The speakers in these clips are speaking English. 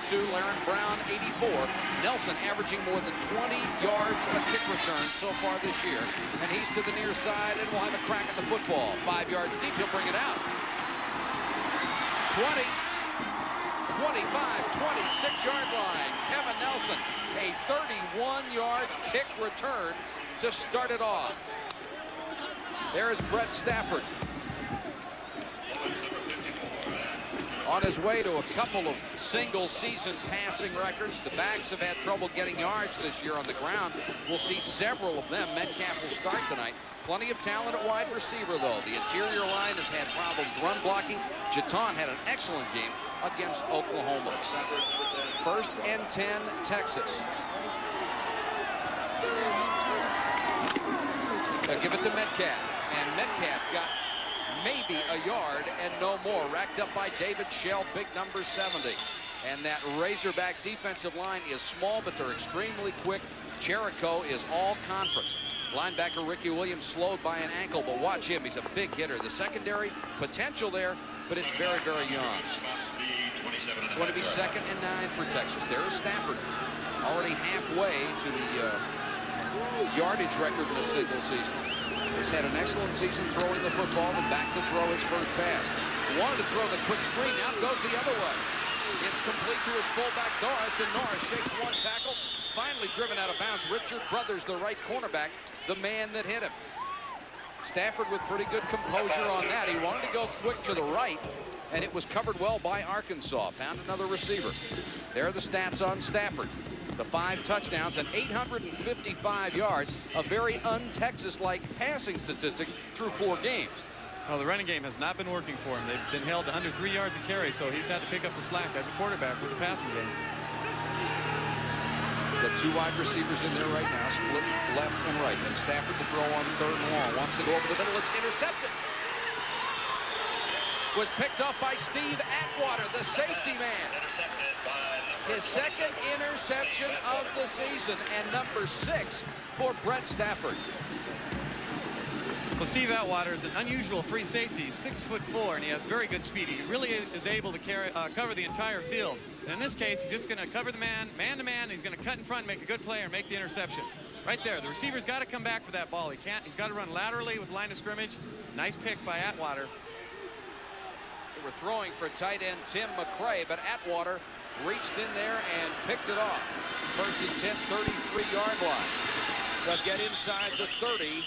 82, Laren Brown 84. Nelson averaging more than 20 yards a kick return so far this year. And he's to the near side and will have a crack at the football. 5 yards deep, he'll bring it out. 20, 25, 26-yard line. Kevin Nelson, a 31-yard kick return to start it off. There is Brett Stafford. On his way to a couple of single-season passing records. The backs have had trouble getting yards this year on the ground. We'll see several of them. Metcalf will start tonight. Plenty of talent at wide receiver, though. The interior line has had problems run blocking. Jaton had an excellent game against Oklahoma. 1st and 10, Texas. They'll give it to Metcalf. And Metcalf got maybe a yard and no more. Racked up by David Shell, big number 70. And that Razorback defensive line is small, but they're extremely quick. Jericho is all conference. Linebacker Ricky Williams slowed by an ankle, but watch him. He's a big hitter. The secondary potential there, but it's very, very young. Going to be 2nd and 9 for Texas. There is Stafford, already halfway to the yardage record in a single season. He's had an excellent season throwing the football and back to throw his first pass. Wanted to throw the quick screen, now goes the other way. It's complete to his fullback Norris, and Norris shakes one tackle, finally driven out of bounds. Richard Brothers, the right cornerback, the man that hit him. Stafford with pretty good composure on that. He wanted to go quick to the right, and it was covered well by Arkansas. Found another receiver. There are the stats on Stafford. The 5 touchdowns and 855 yards, a very un-Texas-like passing statistic through 4 games. Well, the running game has not been working for him. They've been held to under 3 yards a carry, so he's had to pick up the slack as a quarterback with the passing game. Got 2 wide receivers in there right now, split left and right. And Stafford to throw on 3rd and long. Wants to go over the middle. It's intercepted. Was picked up by Steve Atwater, the safety man. His 2nd interception of the season, and number 6 for Brett Stafford. Well, Steve Atwater is an unusual free safety. He's 6'4", and he has very good speed. He really is able to cover the entire field. And in this case, he's just going to cover the man to man. He's going to cut in front and make a good play or make the interception. Right there, the receiver's got to come back for that ball. He can't. He's got to run laterally with line of scrimmage. Nice pick by Atwater. They were throwing for tight end Tim McCray, but Atwater reached in there and picked it off. 1st and 10, 33-yard line. They'll get inside the 30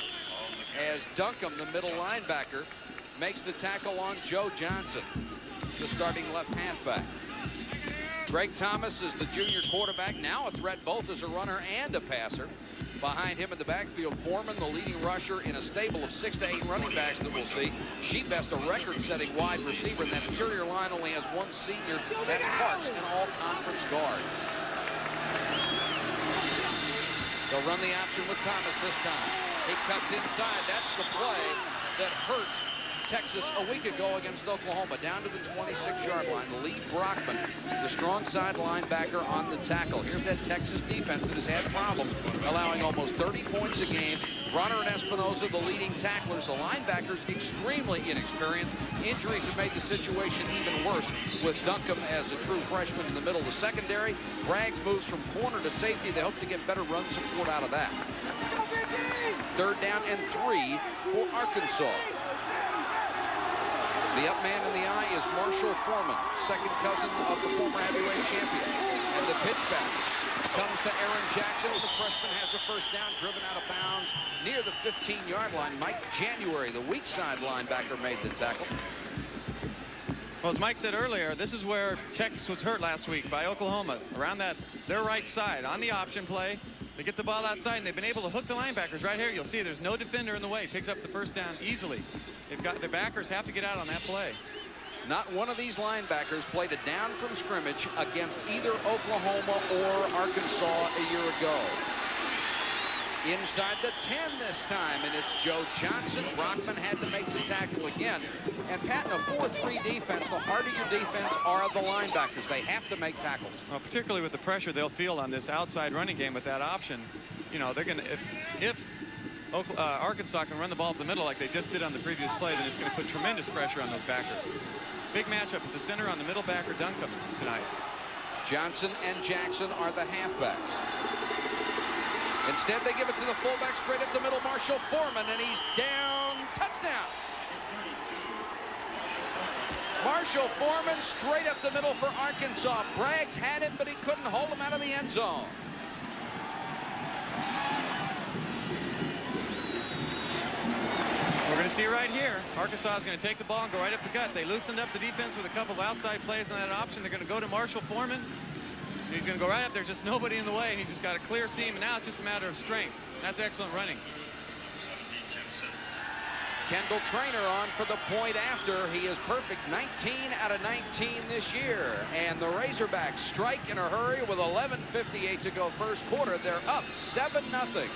as Duncombe, the middle linebacker, makes the tackle on Joe Johnson, the starting left halfback. Greg Thomas is the junior quarterback, now a threat both as a runner and a passer. Behind him in the backfield, Foreman, the leading rusher in a stable of 6 to 8 running backs that we'll see. Sheebest, a record-setting wide receiver, and that interior line only has 1 senior. That's Parks, an all-conference guard. They'll run the option with Thomas this time. He cuts inside. That's the play that hurt Texas a week ago against Oklahoma, down to the 26-yard line. Lee Brockman, the strong side linebacker, on the tackle. Here's that Texas defense that has had problems, allowing almost 30 points a game. Bronner and Espinoza, the leading tacklers. The linebackers extremely inexperienced. Injuries have made the situation even worse with Duncombe as a true freshman in the middle of the secondary. Braggs moves from corner to safety. They hope to get better run support out of that. 3rd down and 3 for Arkansas. The up man in the eye is Marshall Foreman, second cousin of the former heavyweight champion. And the pitch back comes to Aaron Jackson. The freshman has a 1st down, driven out of bounds near the 15-yard line. Mike January, the weak side linebacker, made the tackle. Well, as Mike said earlier, this is where Texas was hurt last week by Oklahoma. Around their right side on the option play. They get the ball outside, and they've been able to hook the linebackers right here. You'll see there's no defender in the way. Picks up the 1st down easily. They've got the backers have to get out on that play. Not one of these linebackers played a down from scrimmage against either Oklahoma or Arkansas a year ago. Inside the 10 this time, and it's Joe Johnson. Brockman had to make the tackle again. And Pat, in a 4-3 defense, the harder your defense are the linebackers. They have to make tackles. Well, particularly with the pressure they'll feel on this outside running game with that option. You know, they're going to, if Arkansas can run the ball up the middle like they just did on the previous play, then it's going to put tremendous pressure on those backers. Big matchup is the center on the middle backer Duncombe tonight. Johnson and Jackson are the halfbacks. Instead, they give it to the fullback straight up the middle, Marshall Foreman, and he's down. Touchdown. Marshall Foreman straight up the middle for Arkansas. Braggs had him, but he couldn't hold him out of the end zone. We're going to see right here, Arkansas is going to take the ball and go right up the gut. They loosened up the defense with a couple of outside plays on that option. They're going to go to Marshall Foreman. He's going to go right up. There's just nobody in the way, and he's just got a clear seam, and now it's just a matter of strength. That's excellent running. Kendall Traynor on for the point after. He is perfect, 19 out of 19 this year. And the Razorbacks strike in a hurry with 11:58 to go first quarter. They're up 7-0.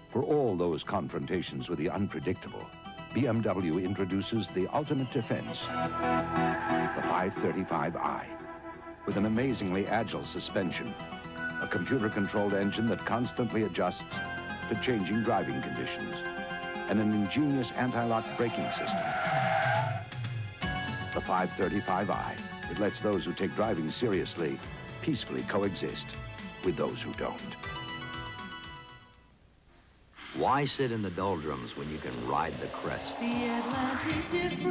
For all those confrontations with the unpredictable, BMW introduces the ultimate defense, the 535i, with an amazingly agile suspension, a computer-controlled engine that constantly adjusts to changing driving conditions, and an ingenious anti-lock braking system. The 535i, it lets those who take driving seriously peacefully coexist with those who don't. Why sit in the doldrums when you can ride the crest? The Atlantic difference. The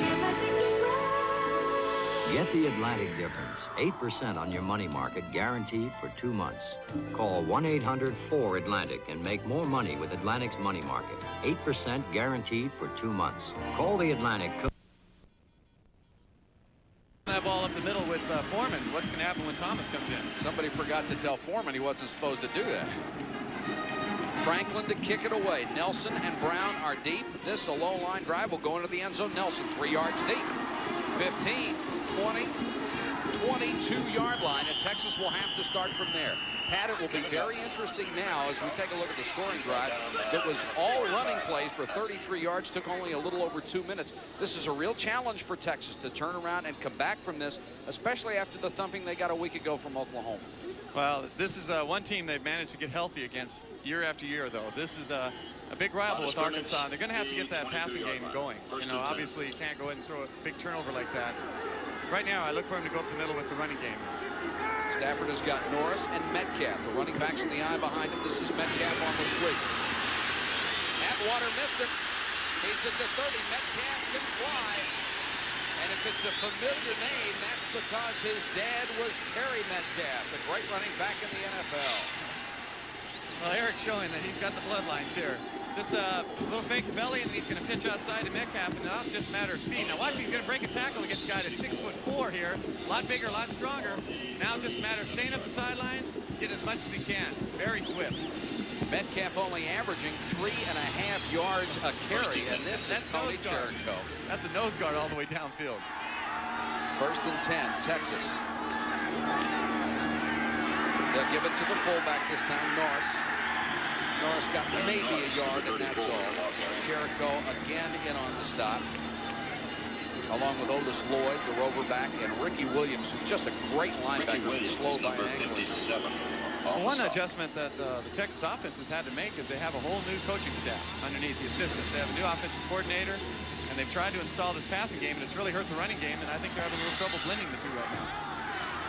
Atlantic difference. Get the Atlantic difference. 8% on your money market, guaranteed for 2 months. Call 1-800-4-ATLANTIC and make more money with Atlantic's money market. 8% guaranteed for 2 months. Call the Atlantic. That ball up the middle with Foreman. What's going to happen when Thomas comes in? Somebody forgot to tell Foreman he wasn't supposed to do that. Franklin to kick it away. Nelson and Brown are deep. This, a low line drive, will go into the end zone. Nelson 3 yards deep. 15, 20, 22-yard line, and Texas will have to start from there. Pat, it will be very interesting now as we take a look at the scoring drive. That was all running plays for 33 yards, took only a little over 2 minutes. This is a real challenge for Texas to turn around and come back from this, especially after the thumping they got a week ago from Oklahoma. Well, this is one team they've managed to get healthy against year after year, though. This is a big rival with Arkansas. They're going to have to get that passing game going. You know, obviously you can't go ahead and throw a big turnover like that. Right now, I look for him to go up the middle with the running game. Stafford has got Norris and Metcalf. The running backs in the eye behind him. This is Metcalf on the sweep. Atwater missed it. He's at the 30. Metcalf can fly. And if it's a familiar name, that's because his dad was Terry Metcalf, the great running back in the NFL. Well, Eric's showing that he's got the bloodlines here. Just a little fake belly, and he's going to pitch outside to Metcalf, and now it's just a matter of speed. Now watch, he's going to break a tackle against a guy that's 6'4" here. A lot bigger, a lot stronger. Now it's just a matter of staying up the sidelines, getting as much as he can. Very swift. Metcalf only averaging 3.5 yards a carry, and this is Tony Jericho. That's a nose guard all the way downfield. 1st and 10, Texas. They'll give it to the fullback this time, Norris. Norris got maybe a yard, and that's all. Jericho again in on the stop, along with Otis Lloyd, the rover back, and Ricky Williams, who's just a great linebacker, slowed by an ankle. Well, one adjustment that the Texas offense has had to make is they have a whole new coaching staff underneath the assistants. They have a new offensive coordinator, and they've tried to install this passing game, and it's really hurt the running game, and I think they're having a little trouble blending the two right now.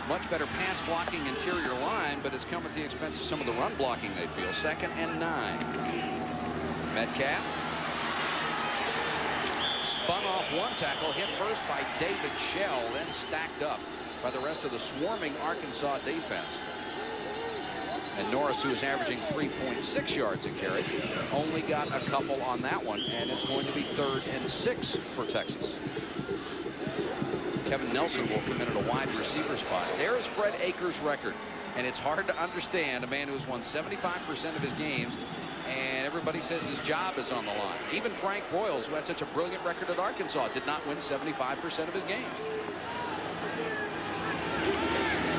Much better pass blocking interior line, but it's come at the expense of some of the run blocking they feel. 2nd and 9. Metcalf spun off one tackle, hit first by David Shell, then stacked up by the rest of the swarming Arkansas defense. And Norris, who is averaging 3.6 yards a carry, only got a couple on that one, and it's going to be 3rd and 6 for Texas. Kevin Nelson will come in at a wide receiver spot. There is Fred Akers' record, and it's hard to understand a man who has won 75% of his games, and everybody says his job is on the line. Even Frank Broyles, who had such a brilliant record at Arkansas, did not win 75% of his games.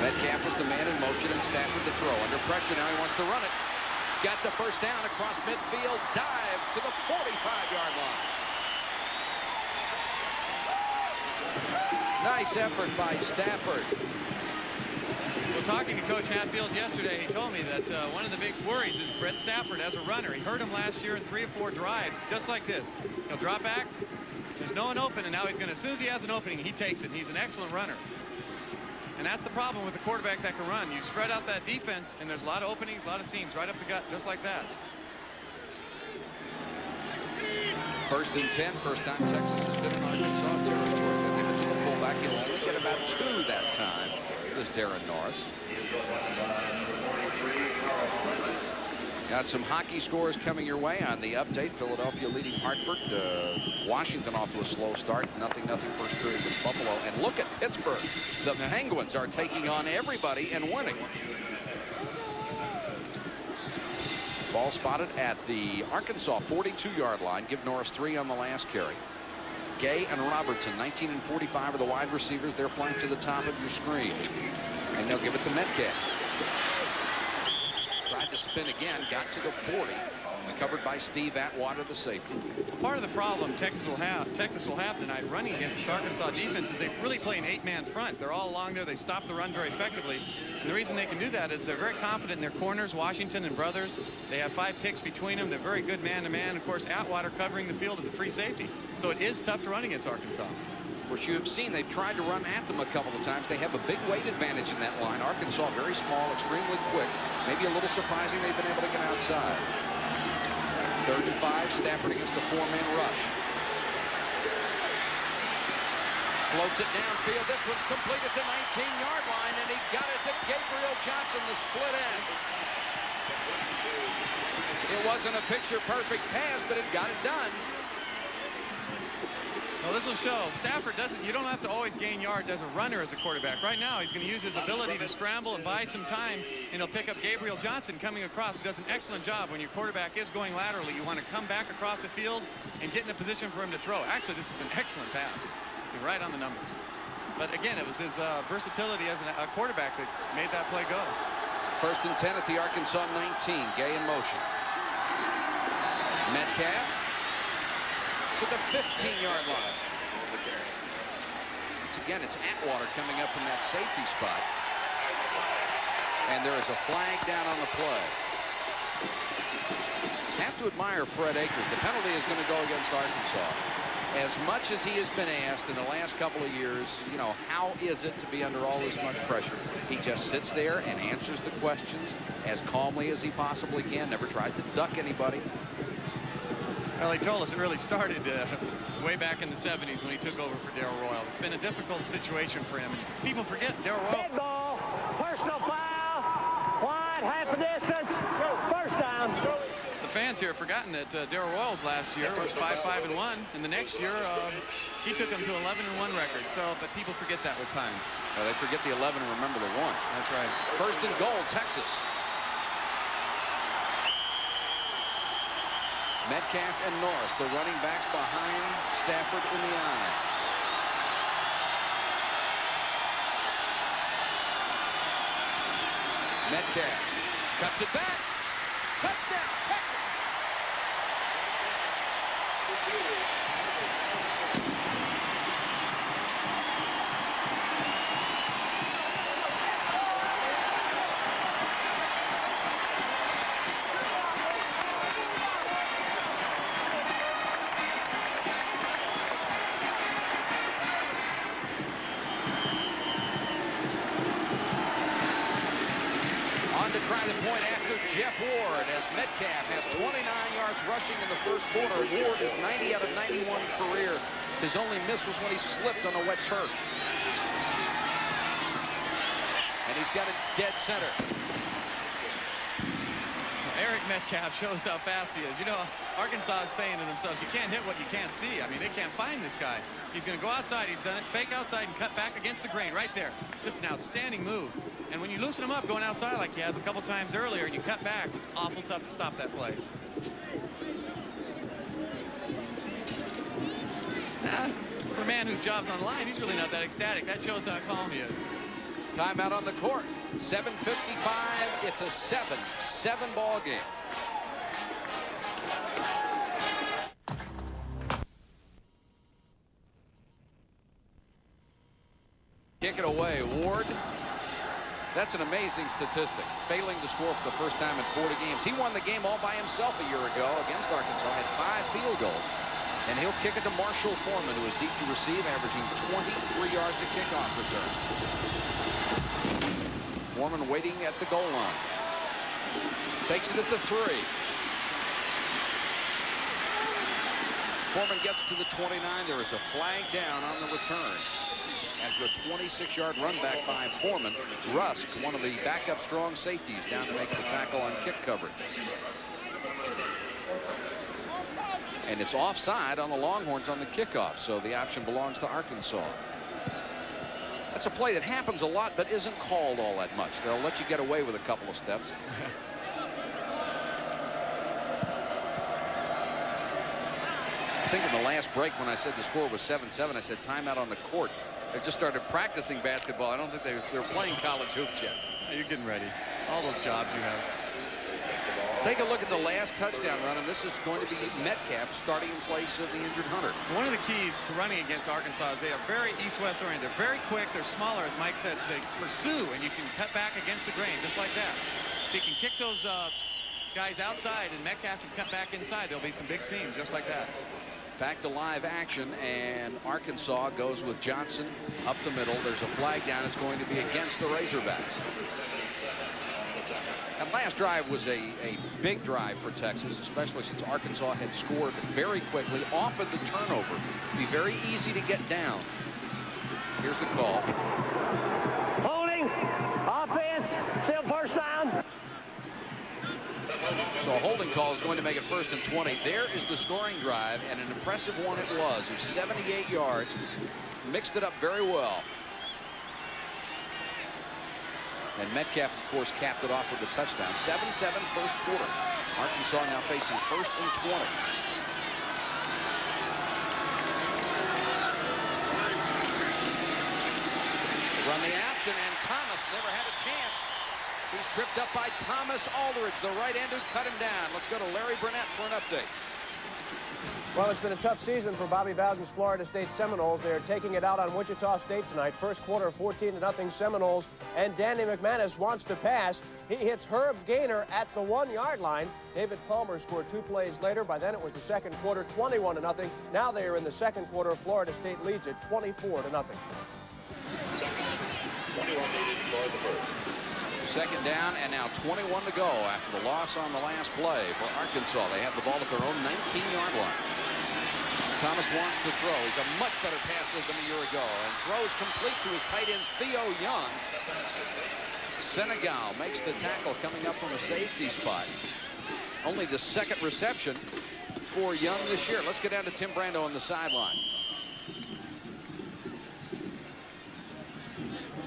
Metcalf was the man in motion, and Stafford to throw. Under pressure now, he wants to run it. Got the first down across midfield, dives to the 45-yard line. Nice effort by Stafford. Well, talking to Coach Hatfield yesterday, he told me that one of the big worries is Brett Stafford as a runner. He hurt him last year in 3 or 4 drives, just like this. He'll drop back. There's no one open, and now he's going to, as soon as he has an opening, he takes it. He's an excellent runner. And that's the problem with a quarterback that can run. You spread out that defense, and there's a lot of openings, a lot of seams right up the gut, just like that. 1st and 10. First time Texas has been in Arkansas territory. They give it to the fullback. He'll only get about 2 that time. This Darren Norris. Got some hockey scores coming your way on the update. Philadelphia leading Hartford. Washington off to a slow start. 0-0 first period with Buffalo. And look at Pittsburgh. The Penguins are taking on everybody and winning. Ball spotted at the Arkansas 42-yard line. Give Norris 3 on the last carry. Gay and Robertson, 19 and 45 are the wide receivers. They're flanked to the top of your screen. And they'll give it to Metcalf. Tried to spin again, got to the 40. Covered by Steve Atwater, the safety. Part of the problem Texas will have tonight running against this Arkansas defense is they really play an 8-man front. They're all along there. They stop the run very effectively. And the reason they can do that is they're very confident in their corners, Washington and Brothers. They have 5 picks between them. They're very good man-to-man. Of course, Atwater covering the field as a free safety. So it is tough to run against Arkansas. Of course, you have seen they've tried to run at them a couple of times. They have a big weight advantage in that line. Arkansas very small, extremely quick. Maybe a little surprising they've been able to get outside. 3rd and 5, Stafford against the 4-man rush. Floats it downfield. This one's complete at the 19-yard line, and he got it to Gabriel Johnson, the split end. It wasn't a picture-perfect pass, but it got it done. Well, this will show Stafford doesn't, you don't have to always gain yards as a runner as a quarterback. Right now, he's going to use his ability to scramble and buy some time, and he'll pick up Gabriel Johnson coming across, who does an excellent job. When your quarterback is going laterally, you want to come back across the field and get in a position for him to throw. Actually, this is an excellent pass. You're right on the numbers. But again, it was his versatility as a quarterback that made that play go. 1st and 10 at the Arkansas 19. Gay in motion. Metcalf to the 15-yard line. Once again, it's Atwater coming up from that safety spot. And there is a flag down on the play. Have to admire Fred Akers. The penalty is going to go against Arkansas. As much as he has been asked in the last couple of years, you know, how is it to be under all this much pressure? He just sits there and answers the questions as calmly as he possibly can. Never tries to duck anybody. Well, he told us it really started way back in the 70s when he took over for Darrell Royal. It's been a difficult situation for him. People forget Darrell Royal. Dead ball, personal foul, wide, half a distance, first down. The fans here have forgotten that Darrell Royals last year was 5-5-1, and the next year he took them to 11-1 record. So, but people forget that with time. Well, they forget the 11 and remember the 1. That's right. 1st and goal, Texas. Metcalf and Norris, the running backs behind Stafford in the eye. Metcalf cuts it back. Touchdown, Texas. Try the point after Jeff Ward, as Metcalf has 29 yards rushing in the first quarter. Ward is 90 out of 91 career. His only miss was when he slipped on the wet turf. And he's got it dead center. Eric Metcalf shows how fast he is. You know, Arkansas is saying to themselves, you can't hit what you can't see. I mean, they can't find this guy. He's going to go outside. He's done it. Fake outside and cut back against the grain right there. Just an outstanding move. And when you loosen him up going outside like he has a couple times earlier and you cut back, it's awful tough to stop that play. For a man whose job's on the line, he's really not that ecstatic. That shows how calm he is. Timeout on the court. 7:55. It's a 7-7 ball game. Kick it away. Ward That's an amazing statistic. Failing to score for the first time in 40 games. He won the game all by himself a year ago against Arkansas. Had 5 field goals. And he'll kick it to Marshall Foreman, who is deep to receive, averaging 23 yards a kickoff return. Foreman waiting at the goal line. Takes it at the 3. Foreman gets to the 29. There is a flag down on the return. After a 26-yard run back by Foreman, Rusk, one of the backup strong safeties, down to make the tackle on kick coverage. And it's offside on the Longhorns on the kickoff, so the option belongs to Arkansas. That's a play that happens a lot but isn't called all that much. They'll let you get away with a couple of steps. I think in the last break when I said the score was 7-7, I said timeout on the court. They just started practicing basketball. I don't think they're playing college hoops yet. You're getting ready. All those jobs you have. Take a look at the last touchdown run, and this is going to be Metcalf starting in place of the injured Hunter. One of the keys to running against Arkansas is they are very east-west oriented. They're very quick. They're smaller, as Mike said. So they pursue, and you can cut back against the grain just like that. If you can kick those guys outside, and Metcalf can cut back inside, there'll be some big seams just like that. Back to live action, and Arkansas goes with Johnson up the middle. There's a flag down. It's going to be against the Razorbacks. That last drive was a big drive for Texas, especially since Arkansas had scored very quickly off of the turnover. It'd be very easy to get down. Here's the call. Holding. Offense. Still first down. So a holding call is going to make it 1st and 20. There is the scoring drive, and an impressive one it was. It was 78 yards. Mixed it up very well. And Metcalf, of course, capped it off with a touchdown. 7-7 first quarter. Arkansas now facing 1st and 20. They run the action, and Thomas never had a chance. He's tripped up by Thomas Aldridge, the right end who cut him down. Let's go to Larry Burnett for an update. Well, it's been a tough season for Bobby Bowden's Florida State Seminoles. They are taking it out on Wichita State tonight. First quarter, 14-0 Seminoles. And Danny McManus wants to pass. He hits Herb Gaynor at the 1-yard line. David Palmer scored 2 plays later. By then it was the second quarter, 21-0. Now they are in the second quarter. Florida State leads it 24-0. Second down, and now 21 to go after the loss on the last play for Arkansas. They have the ball at their own 19-yard line. Thomas wants to throw. He's a much better passer than a year ago, and throws complete to his tight end Theo Young. Senegal makes the tackle coming up from a safety spot. Only the 2nd reception for Young this year. Let's get down to Tim Brando on the sideline.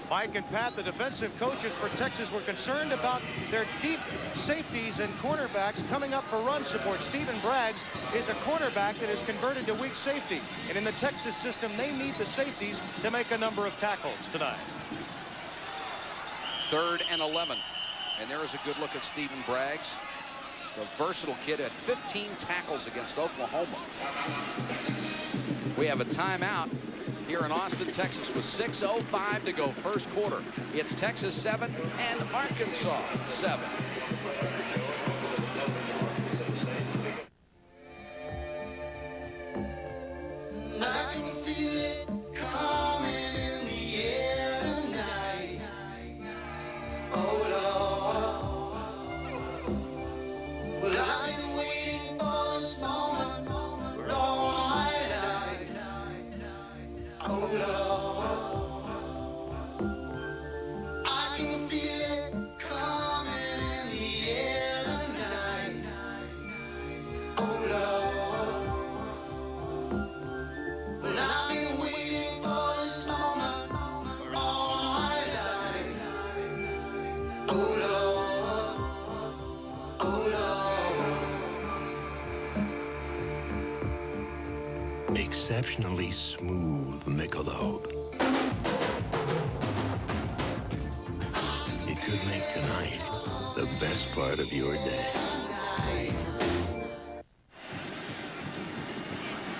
Mike and Pat, the defensive coaches for Texas, were concerned about their deep safeties and cornerbacks coming up for run support. Stephen Braggs is a cornerback that is converted to weak safety. And in the Texas system, they need the safeties to make a number of tackles tonight. 3rd and 11. And there is a good look at Stephen Braggs. He's a versatile kid at 15 tackles against Oklahoma. We have a timeout here in Austin, Texas, with 6:05 to go first quarter. It's Texas 7 and Arkansas 7. I can feel it coming in the air tonight. Oh Lord, well I've been waiting for this moment for all my life. Oh Lord, I can feel it coming in the air tonight. Oh Lord, well I've been waiting for this moment for all my life. Oh Lord, oh Lord. Exceptionally smooth Michelob. It could make tonight the best part of your day.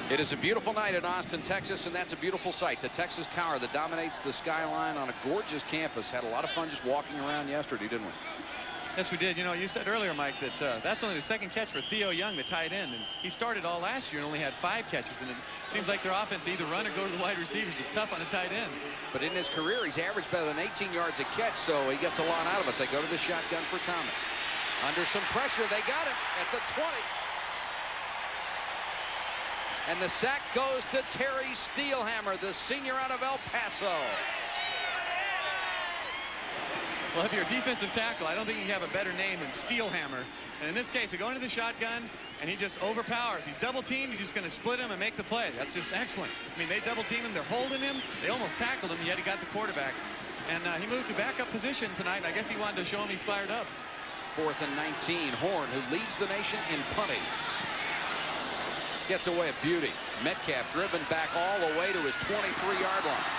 It is a beautiful night in Austin, Texas, and that's a beautiful sight. The Texas Tower that dominates the skyline on a gorgeous campus. Had a lot of fun just walking around yesterday, didn't we? Yes, we did. You know, you said earlier, Mike, that that's only the second catch for Theo Young, the tight end. And he started all last year and only had 5 catches. And it seems like their offense either run or go to the wide receivers. It's tough on a tight end. But in his career, he's averaged better than 18 yards a catch, so he gets a lot out of it. They go to the shotgun for Thomas. Under some pressure, they got him at the 20. And the sack goes to Terry Steelhammer, the senior out of El Paso. Well, if you're a defensive tackle, I don't think you have a better name than Steelhammer. And in this case, they go into the shotgun, and he just overpowers. He's double-teamed. He's just going to split him and make the play. That's just excellent. I mean, they double-team him. They're holding him. They almost tackled him, yet he got the quarterback. And he moved to backup position tonight, and I guess he wanted to show him he's fired up. 4th and 19. Horn, who leads the nation in punting, gets away a beauty. Metcalf driven back all the way to his 23-yard line.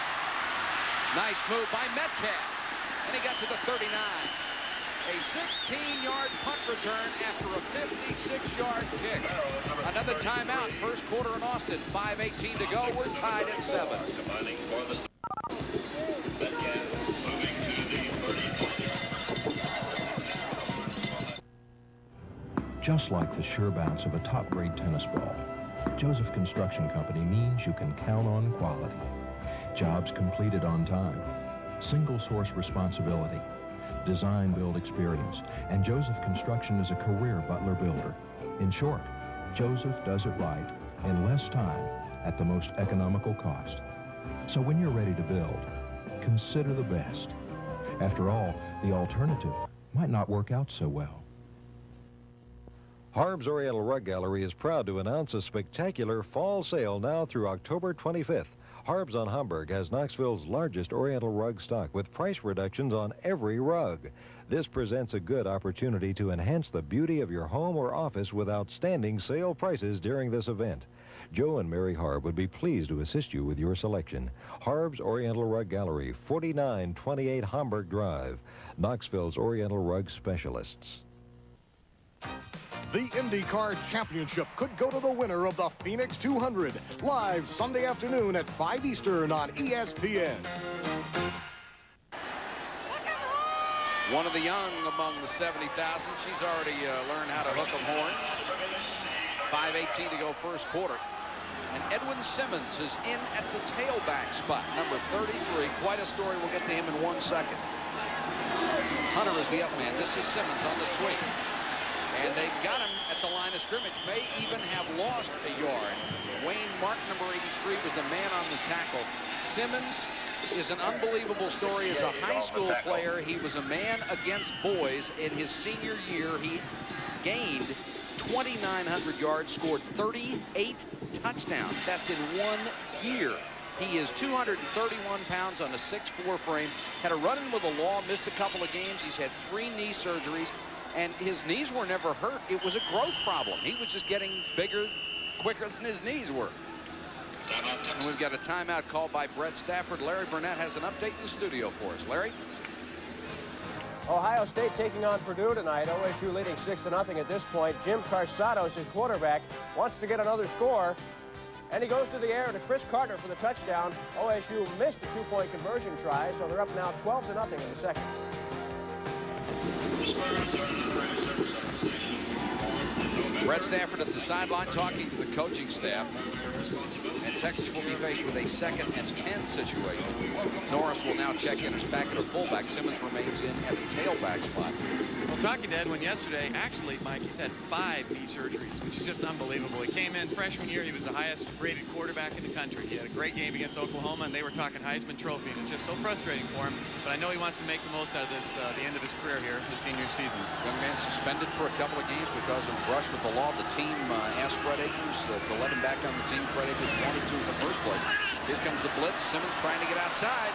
Nice move by Metcalf. And he got to the 39. A 16-yard punt return after a 56-yard kick. Another timeout. First quarter in Austin. 5:18 to go. We're tied at 7. Just like the sure bounce of a top-grade tennis ball, Joseph Construction Company means you can count on quality. Jobs completed on time, single-source responsibility, design-build experience, and Joseph Construction is a career Butler builder. In short, Joseph does it right in less time at the most economical cost. So when you're ready to build, consider the best. After all, the alternative might not work out so well. Harb's Oriental Rug Gallery is proud to announce a spectacular fall sale now through October 25th. Harb's on Hamburg has Knoxville's largest Oriental rug stock with price reductions on every rug. This presents a good opportunity to enhance the beauty of your home or office with outstanding sale prices during this event. Joe and Mary Harb would be pleased to assist you with your selection. Harb's Oriental Rug Gallery, 4928 Hamburg Drive, Knoxville's Oriental Rug Specialists. The IndyCar Championship could go to the winner of the Phoenix 200, live Sunday afternoon at 5 Eastern on ESPN. One of the young among the 70,000. She's already learned how to hook 'em horns. 5:18 to go first quarter. And Edwin Simmons is in at the tailback spot, number 33. Quite a story. We'll get to him in 1 second. Hunter is the up man. This is Simmons on the swing. And they got him at the line of scrimmage. May even have lost a yard. Wayne Mark, number 83, was the man on the tackle. Simmons is an unbelievable story. As a high school player, he was a man against boys. In his senior year, he gained 2,900 yards, scored 38 touchdowns. That's in 1 year. He is 231 pounds on a 6'4" frame. Had a run-in with the law, missed a couple of games. He's had 3 knee surgeries. And his knees were never hurt. It was a growth problem. He was just getting bigger, quicker than his knees were. And we've got a timeout called by Brett Stafford. Larry Burnett has an update in the studio for us. Larry? Ohio State taking on Purdue tonight. OSU leading 6-0 at this point. Jim Carsados, his quarterback, wants to get another score. And he goes to the air to Chris Carter for the touchdown. OSU missed a 2-point conversion try, so they're up now 12-0 in the second. Brett Stafford at the sideline talking to the coaching staff. And Texas will be faced with a 2nd and 10 situation. Norris will now check in as back at a fullback. Simmons remains in at the tailback spot. Well, talking to Edwin yesterday, actually, Mike, he's had 5 knee surgeries, which is just unbelievable. He came in freshman year. He was the highest-rated quarterback in the country. He had a great game against Oklahoma, and they were talking Heisman Trophy, and it's just so frustrating for him. But I know he wants to make the most out of this, the end of his career here, his senior season. Young man suspended for a couple of games because of a brush with the law. The team asked Fred Akers to let him back on the team. Fred Akers wanted to in the first place. Here comes the blitz. Simmons trying to get outside.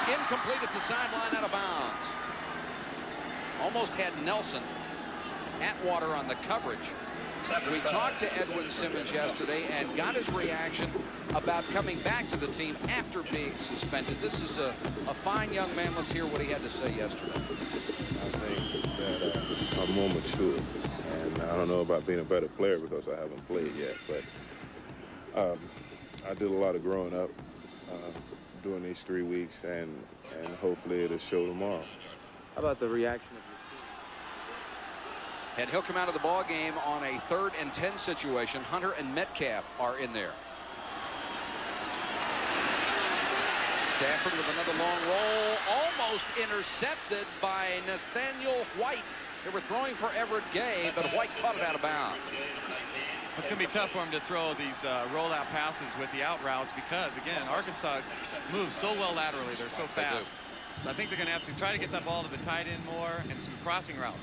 Incomplete at the sideline, out of bounds. Almost had Nelson Atwater on the coverage. We talked to Edwin Simmons yesterday and got his reaction about coming back to the team after being suspended. This is a fine young man. Let's hear what he had to say yesterday. I think that I'm more mature, and I don't know about being a better player because I haven't played yet, but I did a lot of growing up during these 3 weeks, and hopefully it'll show tomorrow. How about the reaction of your And he'll come out of the ball game on a 3rd and 10 situation. Hunter and Metcalf are in there. Stafford with another long roll, almost intercepted by Nathaniel White. They were throwing for Everett Gay, but White caught it out of bounds. It's going to be tough for him to throw these rollout passes with the out routes because, again, Arkansas moves so well laterally. They're so fast. So I think they're going to have to try to get that ball to the tight end more and some crossing routes.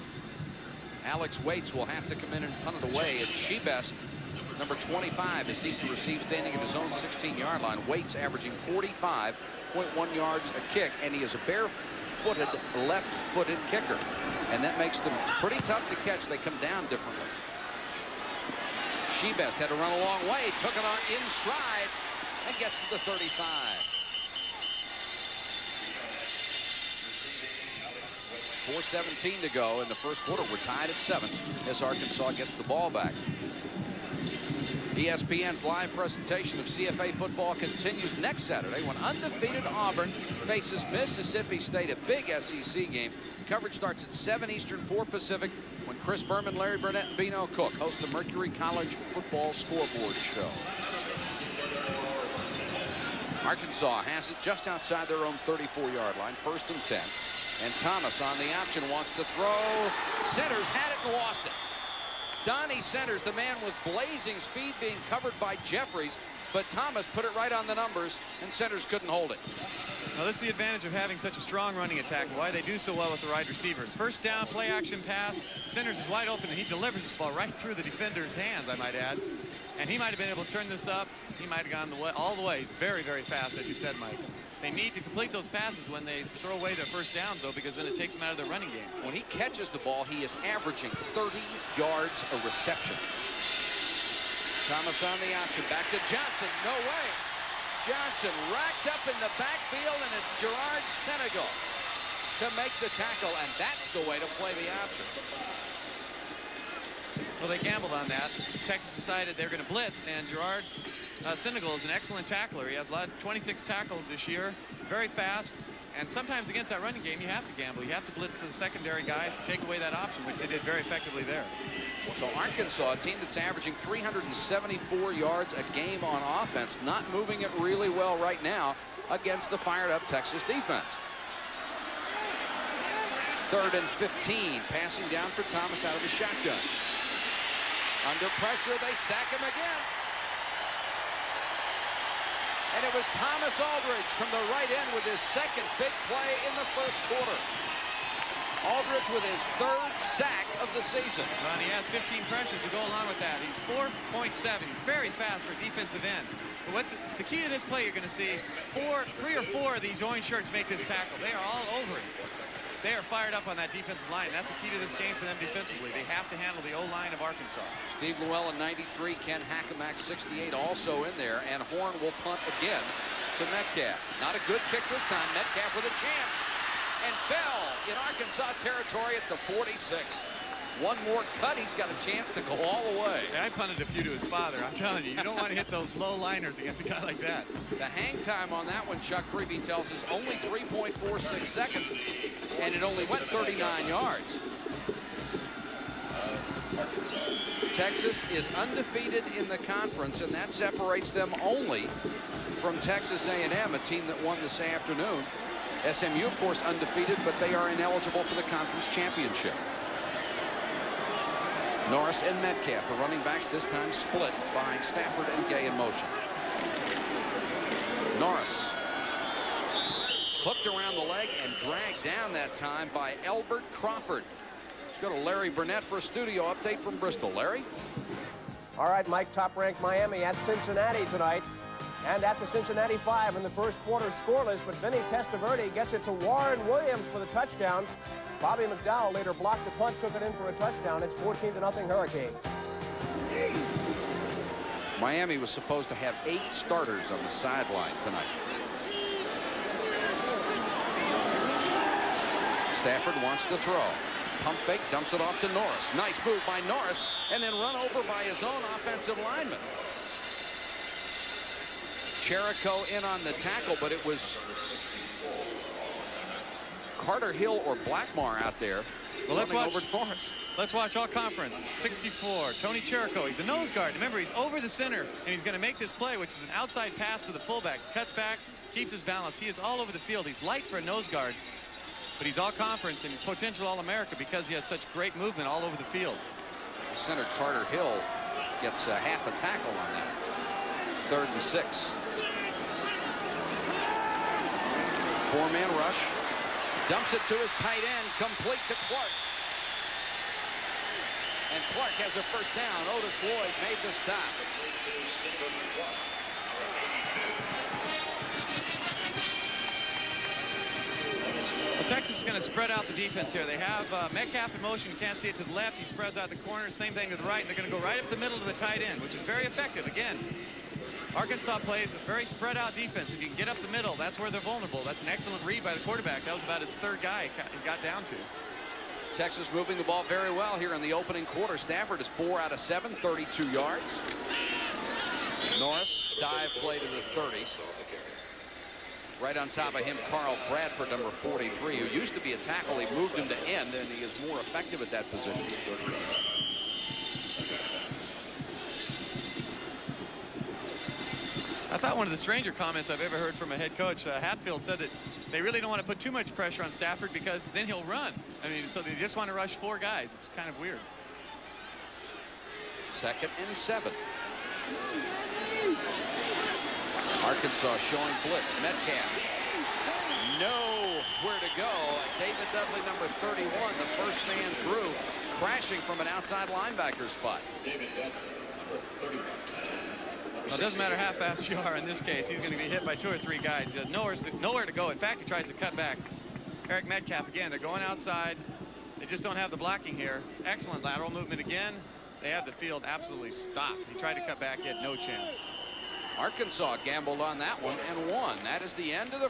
Alex Waits will have to come in and punt it away. And Shebest, number 25, is deep to receive, standing at his own 16-yard line. Waits averaging 45.1 yards a kick, and he is a barefooted, left-footed kicker. And that makes them pretty tough to catch. They come down differently. Shebest had to run a long way, took it on in stride, and gets to the 35. .417 to go in the first quarter. We're tied at 7 as Arkansas gets the ball back. ESPN's live presentation of CFA football continues next Saturday when undefeated Auburn faces Mississippi State, a big SEC game. Coverage starts at 7 Eastern, 4 Pacific, when Chris Berman, Larry Burnett, and Bino Cook host the Mercury College Football Scoreboard Show. Arkansas has it just outside their own 34-yard line, 1st and 10. And Thomas on the option wants to throw. Centers had it and lost it. Donnie Centers, the man with blazing speed, being covered by Jeffries, but Thomas put it right on the numbers, and Centers couldn't hold it. Now, this is the advantage of having such a strong running attack, and why they do so well with the wide receivers. First down, play action pass. Centers is wide open, and he delivers this ball right through the defender's hands, I might add. And he might have been able to turn this up. He might have gone all the way. Very, very fast, as you said, Mike. They need to complete those passes when they throw away their first downs, though, because then it takes them out of their running game. When he catches the ball, he is averaging 30 yards a reception. Thomas on the option. Back to Johnson. No way. Johnson racked up in the backfield, and it's Gerard Senegal to make the tackle, and that's the way to play the option. Well, they gambled on that. Texas decided they're going to blitz, and Gerard Senegal is an excellent tackler. He has a lot of 26 tackles this year, very fast, and sometimes against that running game, you have to gamble. You have to blitz to the secondary guys to take away that option, which they did very effectively there. So Arkansas, a team that's averaging 374 yards a game on offense, not moving it really well right now against the fired-up Texas defense. 3rd and 15, passing down for Thomas out of the shotgun. Under pressure, they sack him again. And it was Thomas Aldridge from the right end with his 2nd big play in the first quarter. Aldridge with his 3rd sack of the season. Well, and he has 15 pressures to go along with that. He's 4.7. He's very fast for defensive end. But what's the key to this play? You're going to see 3 or 4 of these orange shirts make this tackle. They are all over it. They are fired up on that defensive line. That's the key to this game for them defensively. They have to handle the O-line of Arkansas. Steve Llewellyn, 93. Ken Hackamack, 68, also in there. And Horn will punt again to Metcalf. Not a good kick this time. Metcalf with a chance. And fell in Arkansas territory at the 46. One more cut, he's got a chance to go all the way. Yeah, I punted a few to his father. I'm telling you, you don't want to hit those low liners against a guy like that. The hang time on that one, Chuck Freebie tells us, only 3.46 seconds, and it only went 39 yards. Texas is undefeated in the conference, and that separates them only from Texas A&M, a team that won this afternoon. SMU, of course, undefeated, but they are ineligible for the conference championship. Norris and Metcalf, the running backs, this time split behind Stafford and Gay in motion. Norris hooked around the leg and dragged down that time by Elbert Crawford. Let's go to Larry Burnett for a studio update from Bristol. Larry? All right, Mike, top-ranked Miami at Cincinnati tonight. And at the Cincinnati 5 in the first quarter, scoreless, but Vinny Testaverde gets it to Warren Williams for the touchdown. Bobby McDowell later blocked the punt, took it in for a touchdown. It's 14-0 Hurricanes. Miami was supposed to have 8 starters on the sideline tonight. Stafford wants to throw. Pump fake, dumps it off to Norris. Nice move by Norris, and then run over by his own offensive lineman. Cherico in on the tackle, but it was Carter Hill or Blackmar out there. Well, let's watch over Norris. Let's watch all conference. 64, Tony Cherico. He's a nose guard. Remember, he's over the center, and he's going to make this play, which is an outside pass to the fullback. Cuts back, keeps his balance. He is all over the field. He's light for a nose guard, but he's all conference and potential All-America because he has such great movement all over the field. Center Carter Hill gets half a tackle on that. 3rd and 6. 4-man rush. Dumps it to his tight end, complete to Clark. And Clark has a first down. Otis Lloyd made the stop. Well, Texas is going to spread out the defense here. They have Metcalf in motion. You can't see it to the left. He spreads out the corner. Same thing to the right. They're going to go right up the middle to the tight end, which is very effective. Again, Arkansas plays a very spread out defense. If you can get up the middle, that's where they're vulnerable. That's an excellent read by the quarterback. That was about his 3rd guy he got down to. Texas moving the ball very well here in the opening quarter. Stafford is 4 out of 7, 32 yards. Norris, dive play to the 30. Right on top of him, Carl Bradford, number 43, who used to be a tackle. He moved him to end, and he is more effective at that position. I thought one of the stranger comments I've ever heard from a head coach, Hatfield, said that they really don't want to put too much pressure on Stafford because then he'll run. I mean, so they just want to rush 4 guys. It's kind of weird. 2nd and 7. Arkansas showing blitz. Metcalf. Nowhere to go. David Dudley, number 31, the first man through, crashing from an outside linebacker spot. Well, it doesn't matter how fast you are in this case. He's going to be hit by 2 or 3 guys. He has nowhere to go. In fact, he tries to cut back. Eric Metcalf again. They're going outside. They just don't have the blocking here. Excellent lateral movement again. They have the field absolutely stopped. He tried to cut back. He had no chance. Arkansas gambled on that one and won. That is the end of the